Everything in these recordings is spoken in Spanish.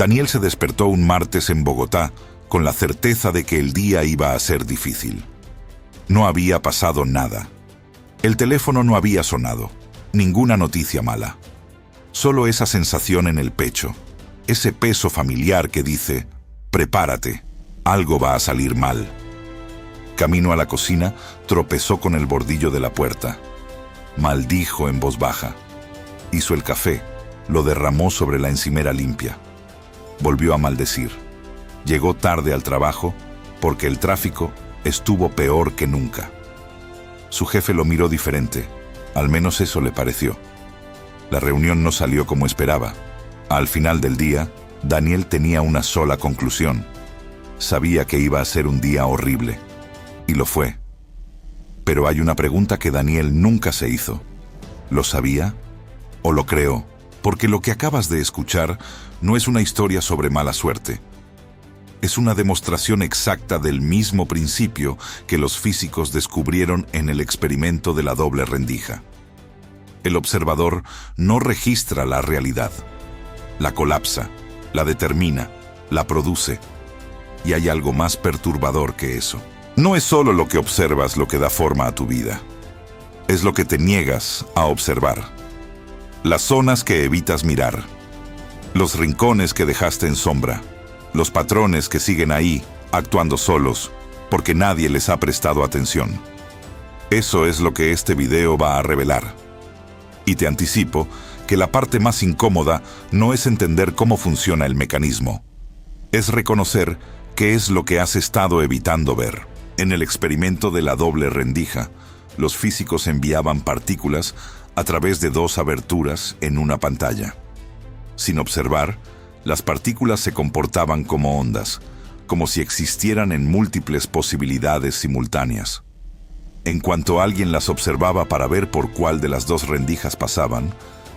Daniel se despertó un martes en Bogotá con la certeza de que el día iba a ser difícil. No había pasado nada. El teléfono no había sonado, ninguna noticia mala. Solo esa sensación en el pecho, ese peso familiar que dice, prepárate, algo va a salir mal. Camino a la cocina, tropezó con el bordillo de la puerta. Maldijo en voz baja. Hizo el café, lo derramó sobre la encimera limpia. Volvió a maldecir. Llegó tarde al trabajo porque el tráfico estuvo peor que nunca. Su jefe lo miró diferente, al menos eso le pareció. La reunión no salió como esperaba. Al final del día, Daniel tenía una sola conclusión. Sabía que iba a ser un día horrible. Y lo fue. Pero hay una pregunta que Daniel nunca se hizo. ¿Lo sabía o lo creó? Porque lo que acabas de escuchar no es una historia sobre mala suerte. Es una demostración exacta del mismo principio que los físicos descubrieron en el experimento de la doble rendija. El observador no registra la realidad. La colapsa, la determina, la produce. Y hay algo más perturbador que eso. No es solo lo que observas lo que da forma a tu vida. Es lo que te niegas a observar. Las zonas que evitas mirar. Los rincones que dejaste en sombra. Los patrones que siguen ahí, actuando solos, porque nadie les ha prestado atención. Eso es lo que este video va a revelar. Y te anticipo que la parte más incómoda no es entender cómo funciona el mecanismo. Es reconocer qué es lo que has estado evitando ver. En el experimento de la doble rendija, los físicos enviaban partículas a través de 2 aberturas en una pantalla. Sin observar, las partículas se comportaban como ondas, como si existieran en múltiples posibilidades simultáneas. En cuanto alguien las observaba para ver por cuál de las 2 rendijas pasaban,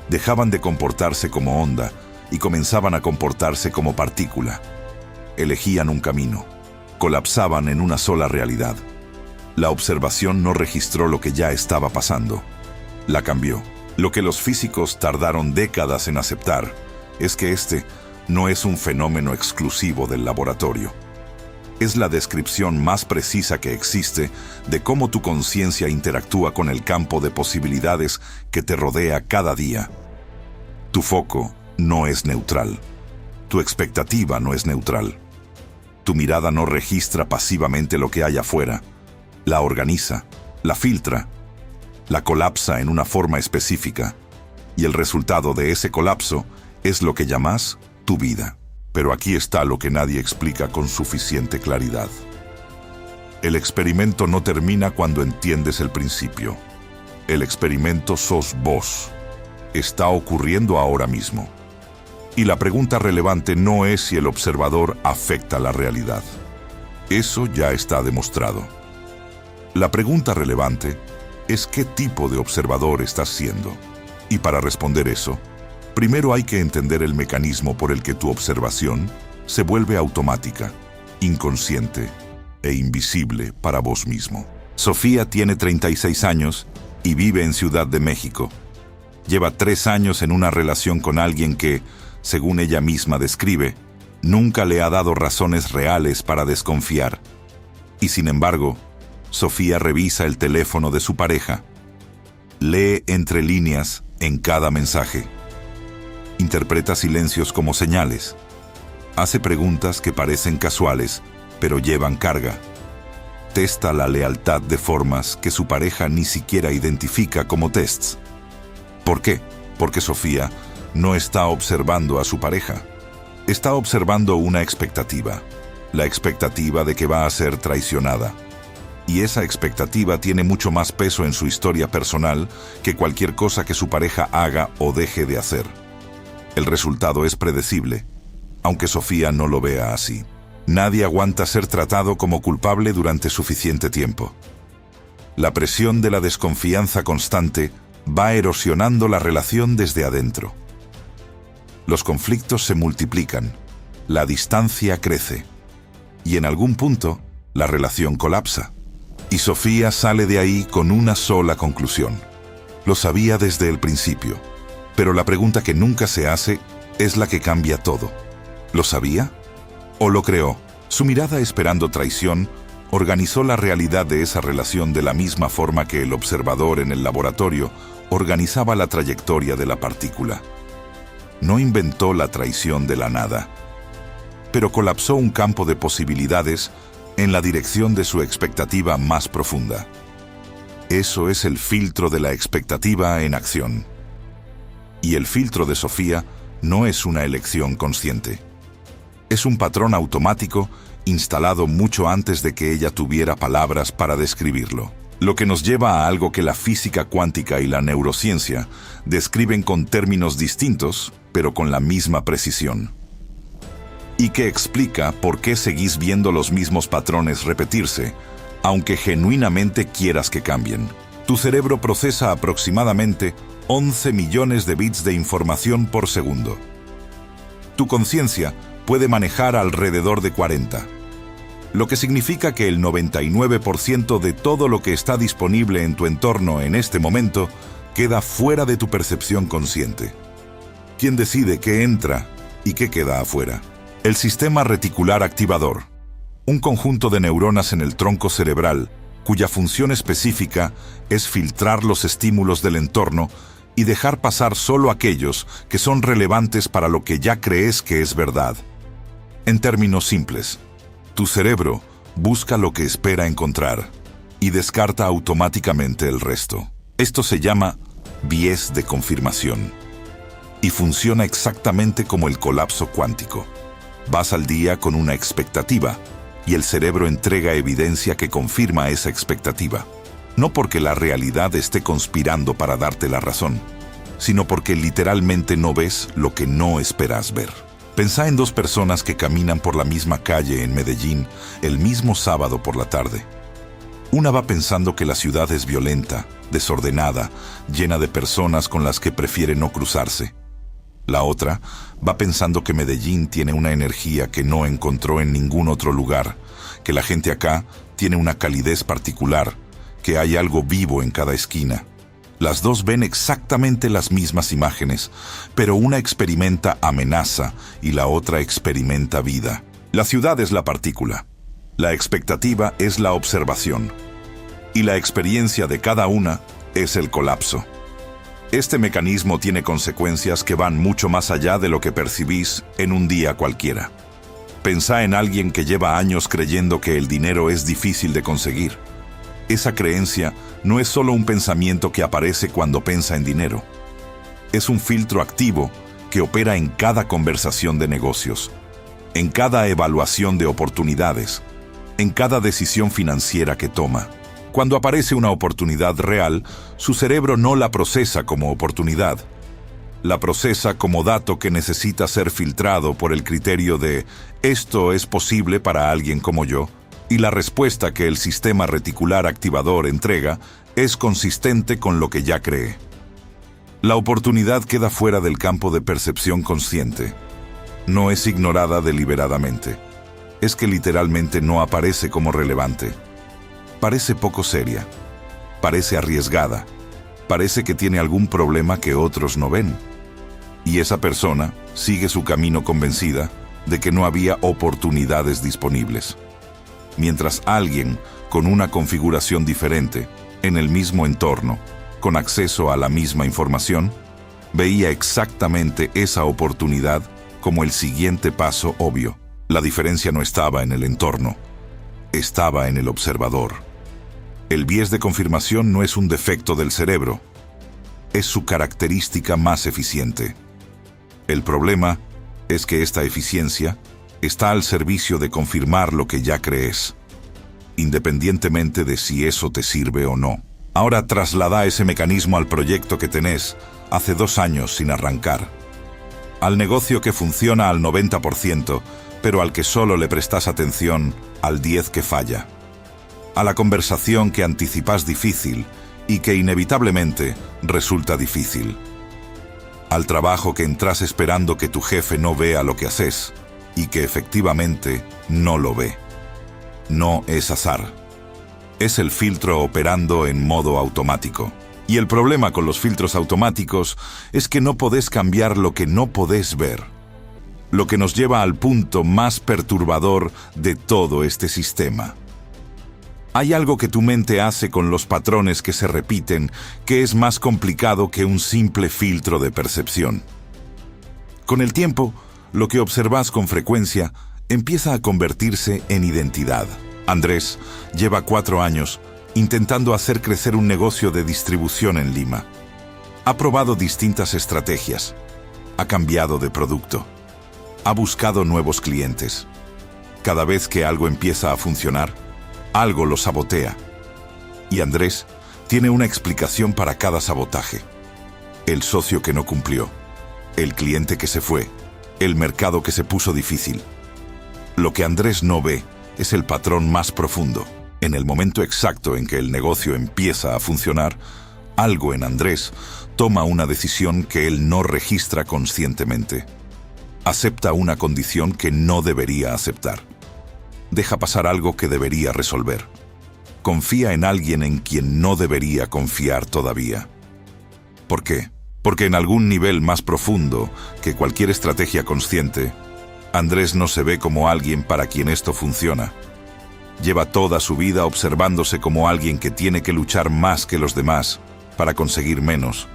dejaban de comportarse como onda y comenzaban a comportarse como partícula. Elegían un camino. Colapsaban en una sola realidad. La observación no registró lo que ya estaba pasando. La cambió. Lo que los físicos tardaron décadas en aceptar es que este no es un fenómeno exclusivo del laboratorio. Es la descripción más precisa que existe de cómo tu conciencia interactúa con el campo de posibilidades que te rodea cada día. Tu foco no es neutral. Tu expectativa no es neutral. Tu mirada no registra pasivamente lo que hay afuera. La organiza, la filtra, la colapsa en una forma específica. Y el resultado de ese colapso es lo que llamas tu vida. Pero aquí está lo que nadie explica con suficiente claridad. El experimento no termina cuando entiendes el principio. El experimento sos vos. Está ocurriendo ahora mismo. Y la pregunta relevante no es si el observador afecta la realidad. Eso ya está demostrado. La pregunta relevante es qué tipo de observador estás siendo. Y para responder eso, primero hay que entender el mecanismo por el que tu observación se vuelve automática, inconsciente e invisible para vos mismo. Sofía tiene 36 años y vive en Ciudad de México. Lleva 3 años en una relación con alguien que, según ella misma describe, nunca le ha dado razones reales para desconfiar. Y sin embargo, Sofía revisa el teléfono de su pareja. Lee entre líneas en cada mensaje. Interpreta silencios como señales. Hace preguntas que parecen casuales, pero llevan carga. Testa la lealtad de formas que su pareja ni siquiera identifica como tests. ¿Por qué? Porque Sofía no está observando a su pareja. Está observando una expectativa. La expectativa de que va a ser traicionada. Y esa expectativa tiene mucho más peso en su historia personal que cualquier cosa que su pareja haga o deje de hacer. El resultado es predecible, aunque Sofía no lo vea así. Nadie aguanta ser tratado como culpable durante suficiente tiempo. La presión de la desconfianza constante va erosionando la relación desde adentro. Los conflictos se multiplican, la distancia crece, y en algún punto la relación colapsa. Y Sofía sale de ahí con una sola conclusión. Lo sabía desde el principio, pero la pregunta que nunca se hace es la que cambia todo. ¿Lo sabía? ¿O lo creó? Su mirada esperando traición organizó la realidad de esa relación de la misma forma que el observador en el laboratorio organizaba la trayectoria de la partícula. No inventó la traición de la nada, pero colapsó un campo de posibilidades en la dirección de su expectativa más profunda. Eso es el filtro de la expectativa en acción. Y el filtro de Sofía no es una elección consciente. Es un patrón automático instalado mucho antes de que ella tuviera palabras para describirlo. Lo que nos lleva a algo que la física cuántica y la neurociencia describen con términos distintos, pero con la misma precisión. Y que explica por qué seguís viendo los mismos patrones repetirse, aunque genuinamente quieras que cambien. Tu cerebro procesa aproximadamente 11 millones de bits de información por segundo. Tu conciencia puede manejar alrededor de 40, lo que significa que el 99% de todo lo que está disponible en tu entorno en este momento queda fuera de tu percepción consciente. ¿Quién decide qué entra y qué queda afuera? El sistema reticular activador, un conjunto de neuronas en el tronco cerebral cuya función específica es filtrar los estímulos del entorno y dejar pasar solo aquellos que son relevantes para lo que ya crees que es verdad. En términos simples, tu cerebro busca lo que espera encontrar y descarta automáticamente el resto. Esto se llama biais de confirmación y funciona exactamente como el colapso cuántico. Vas al día con una expectativa y el cerebro entrega evidencia que confirma esa expectativa. No porque la realidad esté conspirando para darte la razón, sino porque literalmente no ves lo que no esperas ver. Pensá en dos personas que caminan por la misma calle en Medellín el mismo sábado por la tarde. Una va pensando que la ciudad es violenta, desordenada, llena de personas con las que prefiere no cruzarse. La otra va pensando que Medellín tiene una energía que no encontró en ningún otro lugar, que la gente acá tiene una calidez particular, que hay algo vivo en cada esquina. Las dos ven exactamente las mismas imágenes, pero una experimenta amenaza y la otra experimenta vida. La ciudad es la partícula, la expectativa es la observación, y la experiencia de cada una es el colapso. Este mecanismo tiene consecuencias que van mucho más allá de lo que percibís en un día cualquiera. Pensá en alguien que lleva años creyendo que el dinero es difícil de conseguir. Esa creencia no es solo un pensamiento que aparece cuando piensa en dinero. Es un filtro activo que opera en cada conversación de negocios, en cada evaluación de oportunidades, en cada decisión financiera que toma. Cuando aparece una oportunidad real, su cerebro no la procesa como oportunidad. La procesa como dato que necesita ser filtrado por el criterio de «esto es posible para alguien como yo», y la respuesta que el sistema reticular activador entrega es consistente con lo que ya cree. La oportunidad queda fuera del campo de percepción consciente. No es ignorada deliberadamente. Es que literalmente no aparece como relevante. Parece poco seria, parece arriesgada, parece que tiene algún problema que otros no ven. Y esa persona sigue su camino convencida de que no había oportunidades disponibles. Mientras alguien con una configuración diferente, en el mismo entorno, con acceso a la misma información, veía exactamente esa oportunidad como el siguiente paso obvio. La diferencia no estaba en el entorno, estaba en el observador. El biais de confirmación no es un defecto del cerebro, es su característica más eficiente. El problema es que esta eficiencia está al servicio de confirmar lo que ya crees, independientemente de si eso te sirve o no. Ahora traslada ese mecanismo al proyecto que tenés hace 2 años sin arrancar, al negocio que funciona al 90%, pero al que solo le prestas atención al 10% que falla, a la conversación que anticipás difícil y que inevitablemente resulta difícil, al trabajo que entras esperando que tu jefe no vea lo que haces y que efectivamente no lo ve. No es azar. Es el filtro operando en modo automático. Y el problema con los filtros automáticos es que no podés cambiar lo que no podés ver. lo que nos lleva al punto más perturbador de todo este sistema. Hay algo que tu mente hace con los patrones que se repiten que es más complicado que un simple filtro de percepción. Con el tiempo, lo que observas con frecuencia empieza a convertirse en identidad. Andrés lleva 4 años intentando hacer crecer un negocio de distribución en Lima. Ha probado distintas estrategias, ha cambiado de producto, ha buscado nuevos clientes. Cada vez que algo empieza a funcionar, algo lo sabotea. Y Andrés tiene una explicación para cada sabotaje. El socio que no cumplió, el cliente que se fue, el mercado que se puso difícil. Lo que Andrés no ve es el patrón más profundo. En el momento exacto en que el negocio empieza a funcionar, algo en Andrés toma una decisión que él no registra conscientemente. Acepta una condición que no debería aceptar. Deja pasar algo que debería resolver. Confía en alguien en quien no debería confiar todavía. ¿Por qué? Porque en algún nivel más profundo que cualquier estrategia consciente, Andrés no se ve como alguien para quien esto funciona. Lleva toda su vida observándose como alguien que tiene que luchar más que los demás para conseguir menos.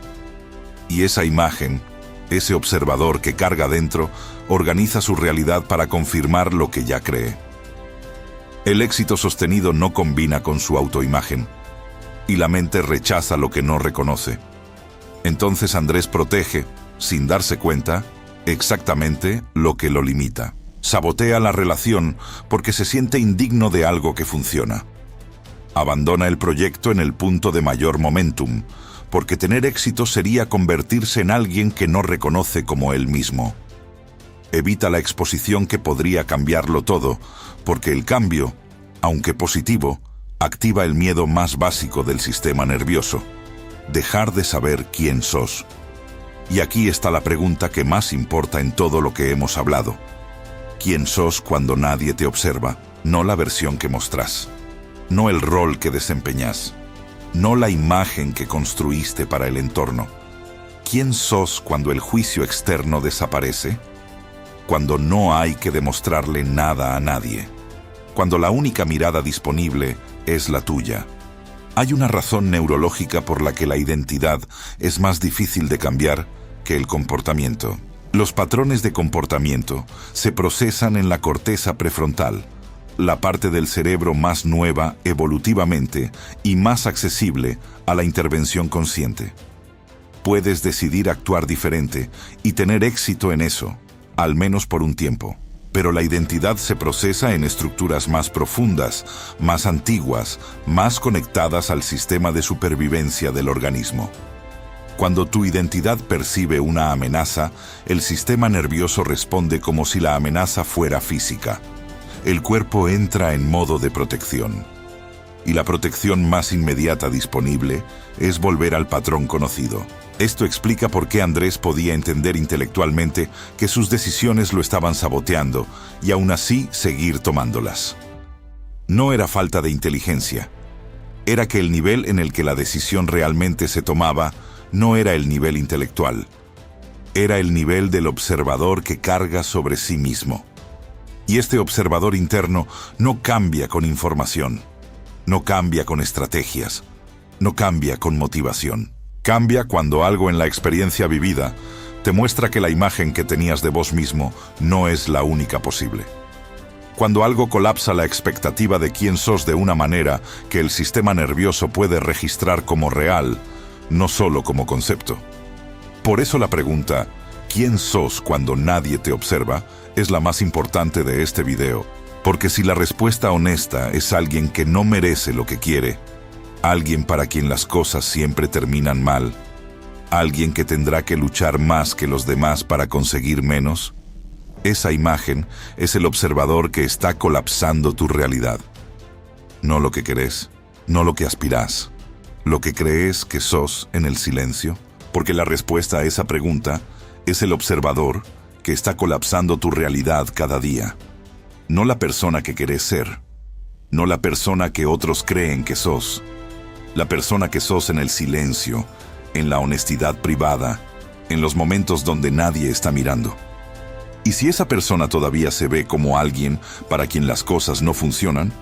Y esa imagen, ese observador que carga dentro, organiza su realidad para confirmar lo que ya cree. El éxito sostenido no combina con su autoimagen, y la mente rechaza lo que no reconoce. Entonces Andrés protege, sin darse cuenta, exactamente lo que lo limita. Sabotea la relación porque se siente indigno de algo que funciona. Abandona el proyecto en el punto de mayor momentum, porque tener éxito sería convertirse en alguien que no reconoce como él mismo. Evita la exposición que podría cambiarlo todo, porque el cambio, aunque positivo, activa el miedo más básico del sistema nervioso: dejar de saber quién sos. Y aquí está la pregunta que más importa en todo lo que hemos hablado. ¿Quién sos cuando nadie te observa? No la versión que mostrás, no el rol que desempeñás, no la imagen que construiste para el entorno. ¿Quién sos cuando el juicio externo desaparece? Cuando no hay que demostrarle nada a nadie. Cuando la única mirada disponible es la tuya. Hay una razón neurológica por la que la identidad es más difícil de cambiar que el comportamiento. Los patrones de comportamiento se procesan en la corteza prefrontal, la parte del cerebro más nueva evolutivamente y más accesible a la intervención consciente. Puedes decidir actuar diferente y tener éxito en eso, al menos por un tiempo. Pero la identidad se procesa en estructuras más profundas, más antiguas, más conectadas al sistema de supervivencia del organismo. Cuando tu identidad percibe una amenaza, el sistema nervioso responde como si la amenaza fuera física. El cuerpo entra en modo de protección. Y la protección más inmediata disponible es volver al patrón conocido. Esto explica por qué Andrés podía entender intelectualmente que sus decisiones lo estaban saboteando y aún así seguir tomándolas. No era falta de inteligencia. Era que el nivel en el que la decisión realmente se tomaba no era el nivel intelectual. Era el nivel del observador que carga sobre sí mismo. Y este observador interno no cambia con información, no cambia con estrategias, no cambia con motivación. Cambia cuando algo en la experiencia vivida te muestra que la imagen que tenías de vos mismo no es la única posible. Cuando algo colapsa la expectativa de quién sos de una manera que el sistema nervioso puede registrar como real, no solo como concepto. Por eso la pregunta, ¿quién sos cuando nadie te observa?, es la más importante de este video. Porque si la respuesta honesta es alguien que no merece lo que quiere, alguien para quien las cosas siempre terminan mal, alguien que tendrá que luchar más que los demás para conseguir menos, esa imagen es el observador que está colapsando tu realidad. No lo que querés, no lo que aspirás, lo que crees que sos en el silencio, porque la respuesta a esa pregunta es el observador que está colapsando tu realidad cada día. No la persona que querés ser, no la persona que otros creen que sos, la persona que sos en el silencio, en la honestidad privada, en los momentos donde nadie está mirando. Y si esa persona todavía se ve como alguien para quien las cosas no funcionan,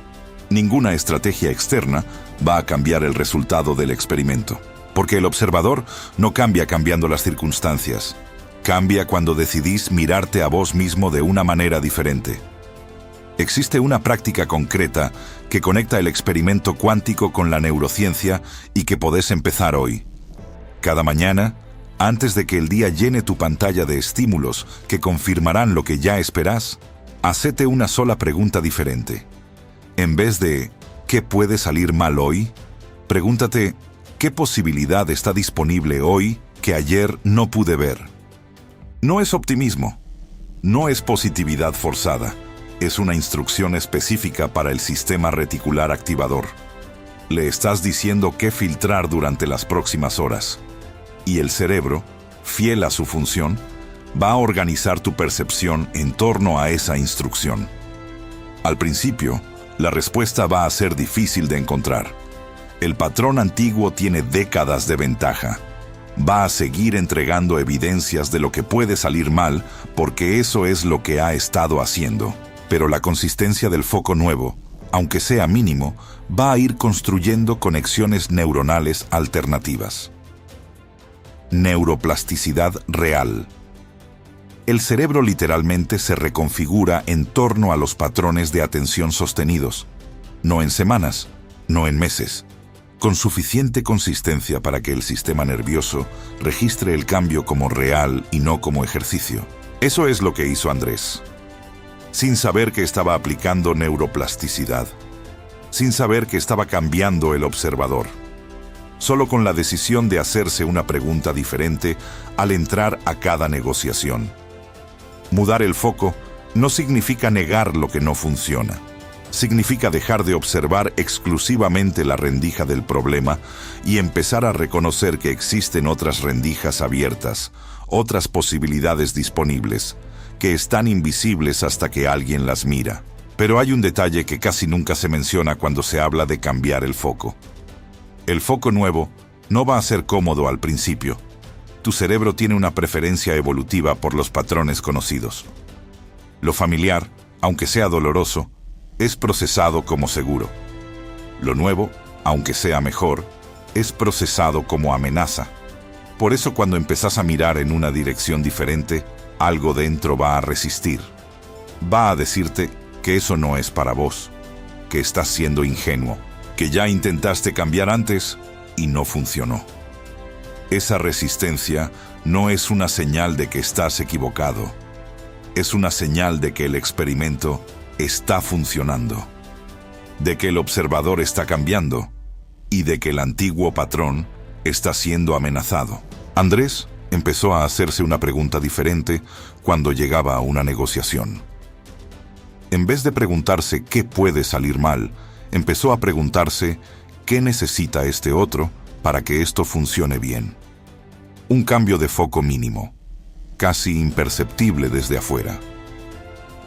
ninguna estrategia externa va a cambiar el resultado del experimento. Porque el observador no cambia cambiando las circunstancias. Cambia cuando decidís mirarte a vos mismo de una manera diferente. Existe una práctica concreta que conecta el experimento cuántico con la neurociencia y que podés empezar hoy. Cada mañana, antes de que el día llene tu pantalla de estímulos que confirmarán lo que ya esperás, hacete una sola pregunta diferente. En vez de ¿qué puede salir mal hoy?, pregúntate ¿qué posibilidad está disponible hoy que ayer no pude ver? No es optimismo, no es positividad forzada, es una instrucción específica para el sistema reticular activador. Le estás diciendo qué filtrar durante las próximas horas. Y el cerebro, fiel a su función, va a organizar tu percepción en torno a esa instrucción. Al principio, la respuesta va a ser difícil de encontrar. El patrón antiguo tiene décadas de ventaja. Va a seguir entregando evidencias de lo que puede salir mal porque eso es lo que ha estado haciendo. Pero la consistencia del foco nuevo, aunque sea mínimo, va a ir construyendo conexiones neuronales alternativas. Neuroplasticidad real. El cerebro literalmente se reconfigura en torno a los patrones de atención sostenidos, no en semanas, no en meses, con suficiente consistencia para que el sistema nervioso registre el cambio como real y no como ejercicio. Eso es lo que hizo Andrés. Sin saber que estaba aplicando neuroplasticidad, sin saber que estaba cambiando el observador, solo con la decisión de hacerse una pregunta diferente al entrar a cada negociación. Mudar el foco no significa negar lo que no funciona. Significa dejar de observar exclusivamente la rendija del problema y empezar a reconocer que existen otras rendijas abiertas, otras posibilidades disponibles, que están invisibles hasta que alguien las mira. Pero hay un detalle que casi nunca se menciona cuando se habla de cambiar el foco. El foco nuevo no va a ser cómodo al principio. Tu cerebro tiene una preferencia evolutiva por los patrones conocidos. Lo familiar, aunque sea doloroso, es procesado como seguro. Lo nuevo, aunque sea mejor, es procesado como amenaza. Por eso cuando empezás a mirar en una dirección diferente, algo dentro va a resistir. Va a decirte que eso no es para vos, que estás siendo ingenuo, que ya intentaste cambiar antes y no funcionó. Esa resistencia no es una señal de que estás equivocado. Es una señal de que el experimento está funcionando, de que el observador está cambiando y de que el antiguo patrón está siendo amenazado. Andrés empezó a hacerse una pregunta diferente cuando llegaba a una negociación. En vez de preguntarse qué puede salir mal, empezó a preguntarse qué necesita este otro para que esto funcione bien. Un cambio de foco mínimo, casi imperceptible desde afuera,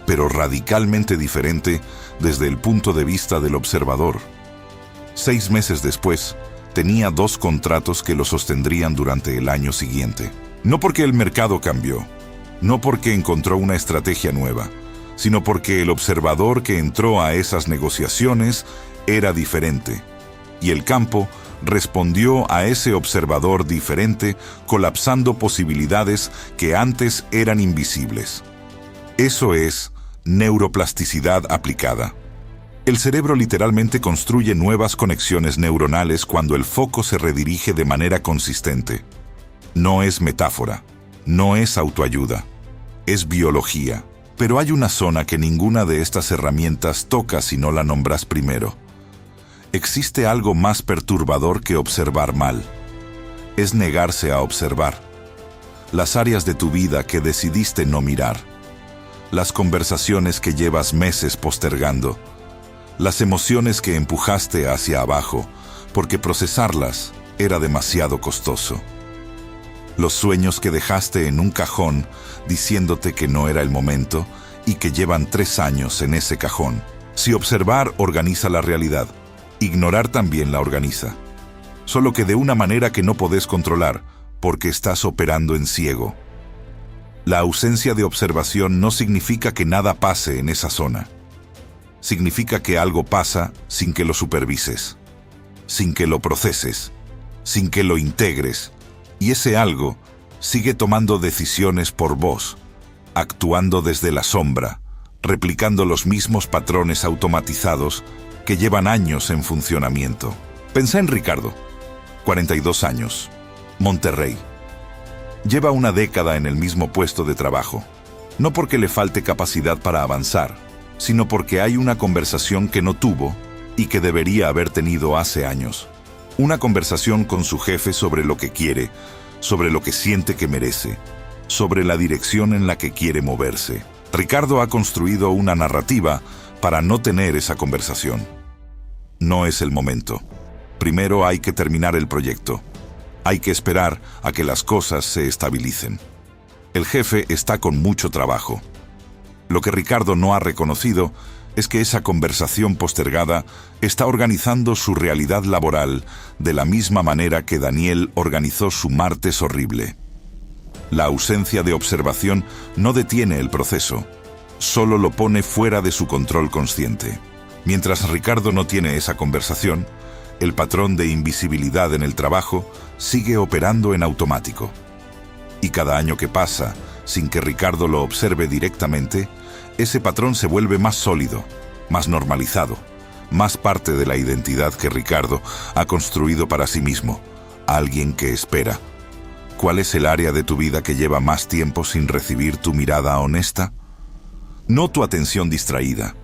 pero radicalmente diferente desde el punto de vista del observador. 6 meses después, tenía 2 contratos que lo sostendrían durante el año siguiente. No porque el mercado cambió, no porque encontró una estrategia nueva, sino porque el observador que entró a esas negociaciones era diferente, y el campo respondió a ese observador diferente, colapsando posibilidades que antes eran invisibles. Eso es neuroplasticidad aplicada. El cerebro literalmente construye nuevas conexiones neuronales cuando el foco se redirige de manera consistente. No es metáfora, no es autoayuda, es biología. Pero hay una zona que ninguna de estas herramientas toca si no la nombras primero. Existe algo más perturbador que observar mal. Es negarse a observar. Las áreas de tu vida que decidiste no mirar. Las conversaciones que llevas meses postergando. Las emociones que empujaste hacia abajo porque procesarlas era demasiado costoso. Los sueños que dejaste en un cajón diciéndote que no era el momento y que llevan 3 años en ese cajón. Si observar organiza la realidad, ignorar también la organiza. Solo que de una manera que no podés controlar, porque estás operando en ciego. La ausencia de observación no significa que nada pase en esa zona. Significa que algo pasa sin que lo supervises, sin que lo proceses, sin que lo integres, y ese algo sigue tomando decisiones por vos, actuando desde la sombra, replicando los mismos patrones automatizados que llevan años en funcionamiento. Pensá en Ricardo, 42 años, Monterrey. Lleva una década en el mismo puesto de trabajo, no porque le falte capacidad para avanzar, sino porque hay una conversación que no tuvo y que debería haber tenido hace años. Una conversación con su jefe sobre lo que quiere, sobre lo que siente que merece, sobre la dirección en la que quiere moverse. Ricardo ha construido una narrativa para no tener esa conversación. No es el momento. Primero hay que terminar el proyecto. Hay que esperar a que las cosas se estabilicen. El jefe está con mucho trabajo. Lo que Ricardo no ha reconocido es que esa conversación postergada está organizando su realidad laboral de la misma manera que Daniel organizó su martes horrible. La ausencia de observación no detiene el proceso, solo lo pone fuera de su control consciente. Mientras Ricardo no tiene esa conversación, el patrón de invisibilidad en el trabajo sigue operando en automático. Y cada año que pasa, sin que Ricardo lo observe directamente, ese patrón se vuelve más sólido, más normalizado, más parte de la identidad que Ricardo ha construido para sí mismo, alguien que espera. ¿Cuál es el área de tu vida que lleva más tiempo sin recibir tu mirada honesta? No tu atención distraída,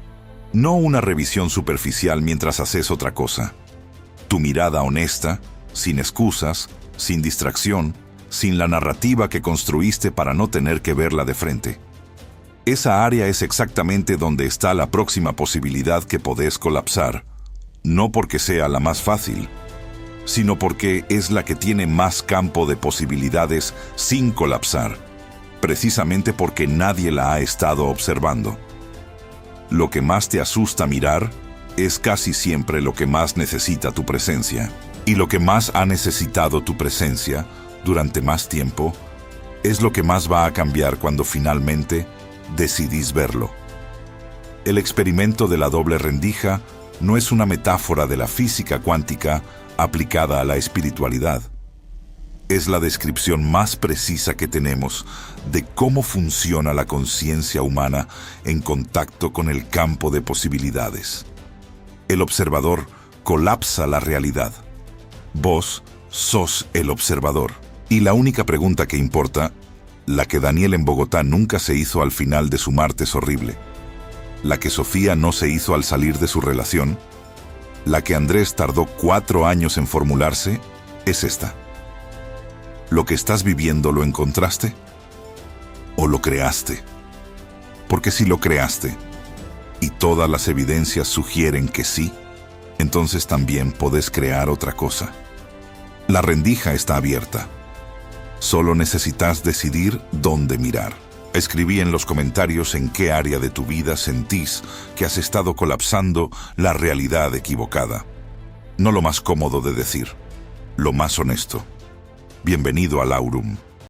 no una revisión superficial mientras haces otra cosa. Tu mirada honesta, sin excusas, sin distracción, sin la narrativa que construiste para no tener que verla de frente. Esa área es exactamente donde está la próxima posibilidad que podés colapsar, no porque sea la más fácil, sino porque es la que tiene más campo de posibilidades sin colapsar, precisamente porque nadie la ha estado observando. Lo que más te asusta mirar es casi siempre lo que más necesita tu presencia. Y lo que más ha necesitado tu presencia durante más tiempo es lo que más va a cambiar cuando finalmente decidís verlo. El experimento de la doble rendija no es una metáfora de la física cuántica aplicada a la espiritualidad. Es la descripción más precisa que tenemos de cómo funciona la conciencia humana en contacto con el campo de posibilidades. El observador colapsa la realidad. Vos sos el observador. Y la única pregunta que importa, la que Daniel en Bogotá nunca se hizo al final de su martes horrible, la que Sofía no se hizo al salir de su relación, la que Andrés tardó 4 años en formularse, es esta. ¿Lo que estás viviendo lo encontraste? ¿O lo creaste? Porque si lo creaste, y todas las evidencias sugieren que sí, entonces también podés crear otra cosa. La rendija está abierta. Solo necesitas decidir dónde mirar. Escribí en los comentarios en qué área de tu vida sentís que has estado colapsando la realidad equivocada. No lo más cómodo de decir, lo más honesto. Bienvenido al Aurum.